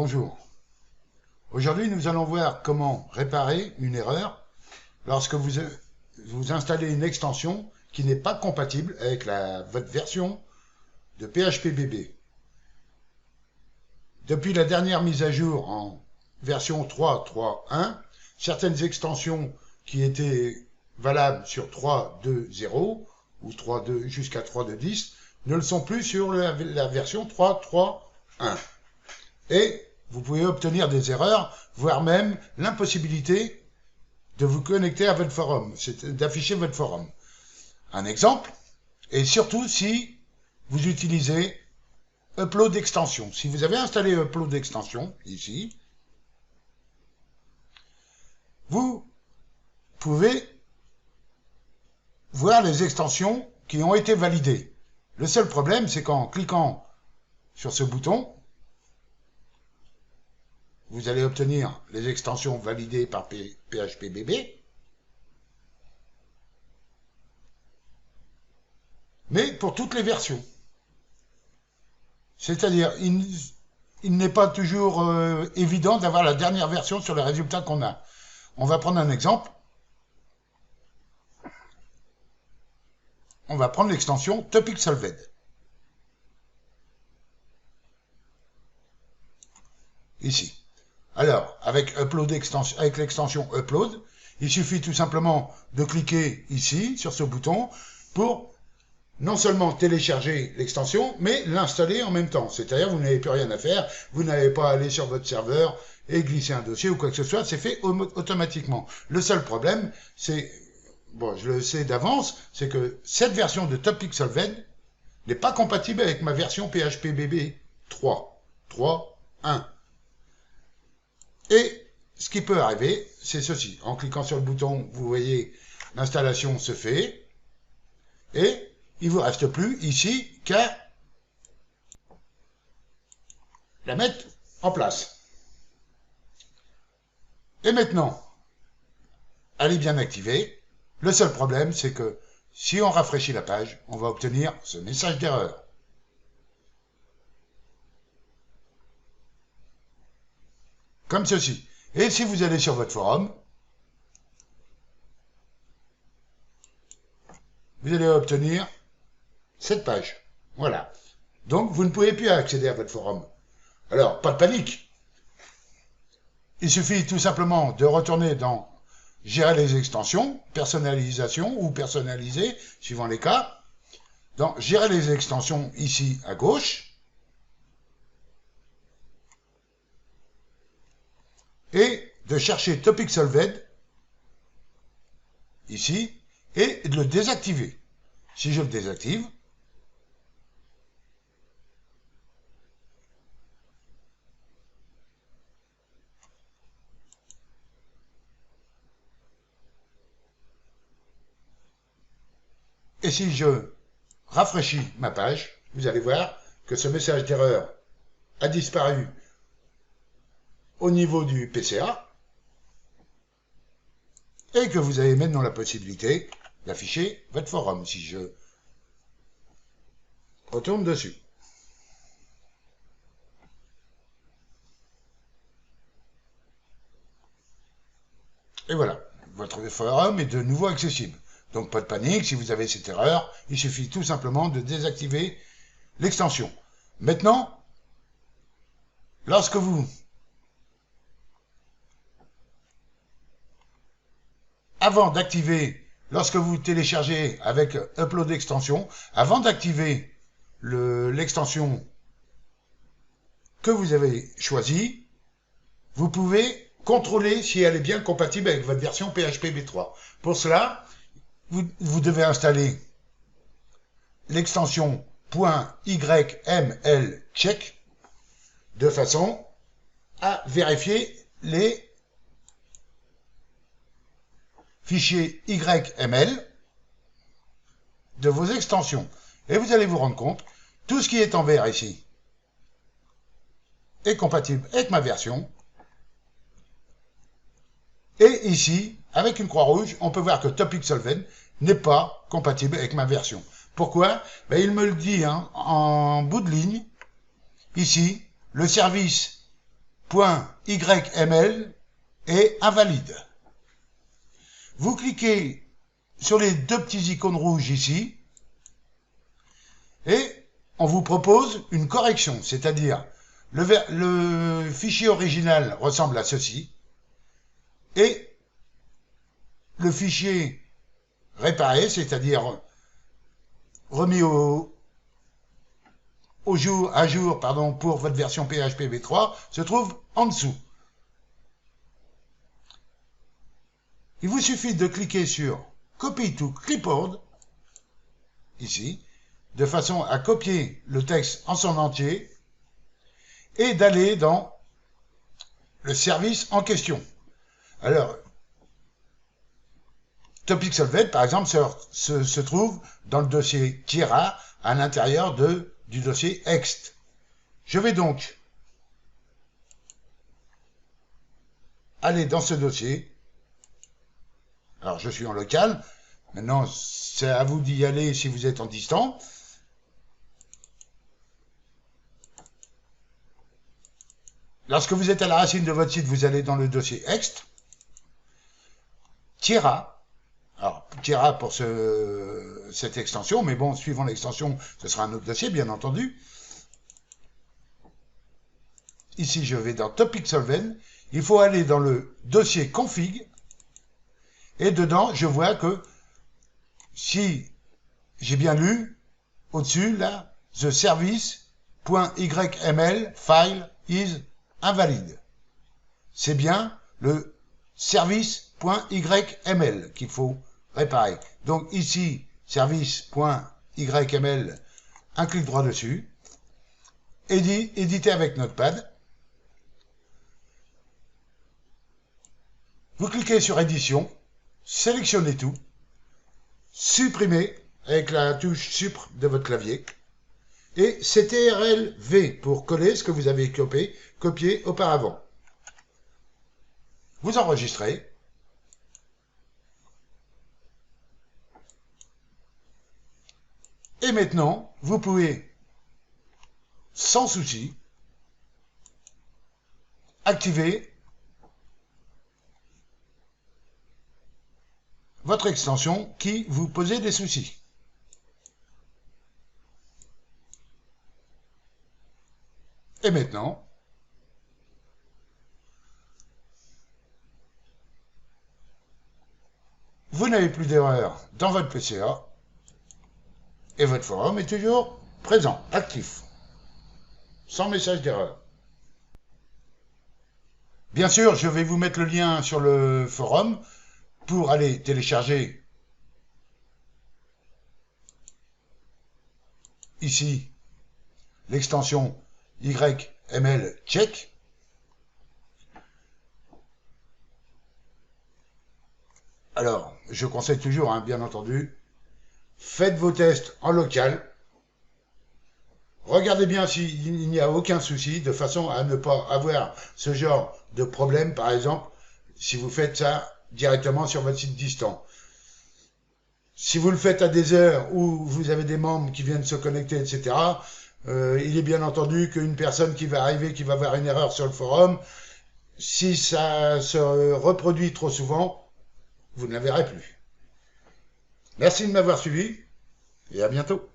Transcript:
Bonjour. Aujourd'hui, nous allons voir comment réparer une erreur lorsque vous installez une extension qui n'est pas compatible avec votre version de PHP-BB. Depuis la dernière mise à jour en version 3.3.1, certaines extensions qui étaient valables sur 3.2.0 ou 3.2 jusqu'à 3.2.10 ne le sont plus sur la version 3.3.1. Et vous pouvez obtenir des erreurs, voire même l'impossibilité de vous connecter à votre forum, d'afficher votre forum. Un exemple, et surtout si vous utilisez Upload Extension. Si vous avez installé Upload Extension, ici, vous pouvez voir les extensions qui ont été validées. Le seul problème, c'est qu'en cliquant sur ce bouton, vous allez obtenir les extensions validées par PHP-BB, mais pour toutes les versions. C'est-à-dire, il n'est pas toujours évident d'avoir la dernière version sur les résultats qu'on a. On va prendre un exemple. On va prendre l'extension Topic Solved. Ici. Alors, avec l'extension Upload, il suffit tout simplement de cliquer ici, sur ce bouton, pour non seulement télécharger l'extension, mais l'installer en même temps. C'est-à-dire, vous n'avez plus rien à faire, vous n'avez pas à aller sur votre serveur et glisser un dossier ou quoi que ce soit, c'est fait automatiquement. Le seul problème, c'est, bon, je le sais d'avance, c'est que cette version de Topic Solved n'est pas compatible avec ma version PHP-BB 3.1. Et ce qui peut arriver, c'est ceci. En cliquant sur le bouton, vous voyez, l'installation se fait. Et il ne vous reste plus ici qu'à la mettre en place. Et maintenant, elle est bien activée. Le seul problème, c'est que si on rafraîchit la page, on va obtenir ce message d'erreur. Comme ceci. Et si vous allez sur votre forum, vous allez obtenir cette page. Voilà. Donc, vous ne pouvez plus accéder à votre forum. Alors, pas de panique. Il suffit tout simplement de retourner dans Gérer les extensions, personnalisation ou personnaliser, suivant les cas. Dans Gérer les extensions, ici à gauche. Et de chercher Topic Solved, ici, et de le désactiver. Si je le désactive, et si je rafraîchis ma page, vous allez voir que ce message d'erreur a disparu au niveau du PCA et que vous avez maintenant la possibilité d'afficher votre forum si je retourne dessus. Et voilà, votre forum est de nouveau accessible. Donc pas de panique, si vous avez cette erreur, il suffit tout simplement de désactiver l'extension. Maintenant, lorsque vous téléchargez avec Upload Extension, avant d'activer l'extension que vous avez choisie, vous pouvez contrôler si elle est bien compatible avec votre version PHP-B3. Pour cela, vous devez installer l'extension .yml check de façon à vérifier les fichiers YML de vos extensions. Et vous allez vous rendre compte, tout ce qui est en vert ici est compatible avec ma version. Et ici, avec une croix rouge, on peut voir que Topic Solved n'est pas compatible avec ma version. Pourquoi? Ben, il me le dit en bout de ligne. Ici, le service .yml est invalide. Vous cliquez sur les deux petits icônes rouges ici et on vous propose une correction, c'est-à-dire le fichier original ressemble à ceci et le fichier réparé, c'est-à-dire remis à jour pour votre version PHP v3, se trouve en dessous. Il vous suffit de cliquer sur Copy to Clipboard, ici, de façon à copier le texte en son entier et d'aller dans le service en question. Alors, Topic Solved, par exemple, se trouve dans le dossier Tira à l'intérieur du dossier ext. Je vais donc aller dans ce dossier. Alors, je suis en local. Maintenant, c'est à vous d'y aller si vous êtes en distant. Lorsque vous êtes à la racine de votre site, vous allez dans le dossier ext. Tira. Alors, Tira pour cette extension, mais bon, suivant l'extension, ce sera un autre dossier, bien entendu. Ici, je vais dans Topic Solved. Il faut aller dans le dossier config. Et dedans, je vois que si j'ai bien lu, au-dessus, là, the service.yml file is invalide. C'est bien le service.yml qu'il faut réparer. Donc ici, service.yml, un clic droit dessus, éditer avec Notepad. Vous cliquez sur édition, sélectionnez tout, supprimez avec la touche Supr de votre clavier, et CTRL V pour coller ce que vous avez copié auparavant. Vous enregistrez. Et maintenant, vous pouvez, sans souci, activer votre extension qui vous posait des soucis. Et maintenant, vous n'avez plus d'erreur dans votre PCA et votre forum est toujours présent, actif, sans message d'erreur. Bien sûr, je vais vous mettre le lien sur le forum pour aller télécharger ici l'extension YML check. Alors, je conseille toujours, bien entendu, faites vos tests en local. Regardez bien s'il n'y a aucun souci, de façon à ne pas avoir ce genre de problème, par exemple, si vous faites ça directement sur votre site distant. Si vous le faites à des heures où vous avez des membres qui viennent se connecter, etc., il est bien entendu qu'une personne qui va arriver, qui va avoir une erreur sur le forum, si ça se reproduit trop souvent, vous ne la verrez plus. Merci de m'avoir suivi et à bientôt.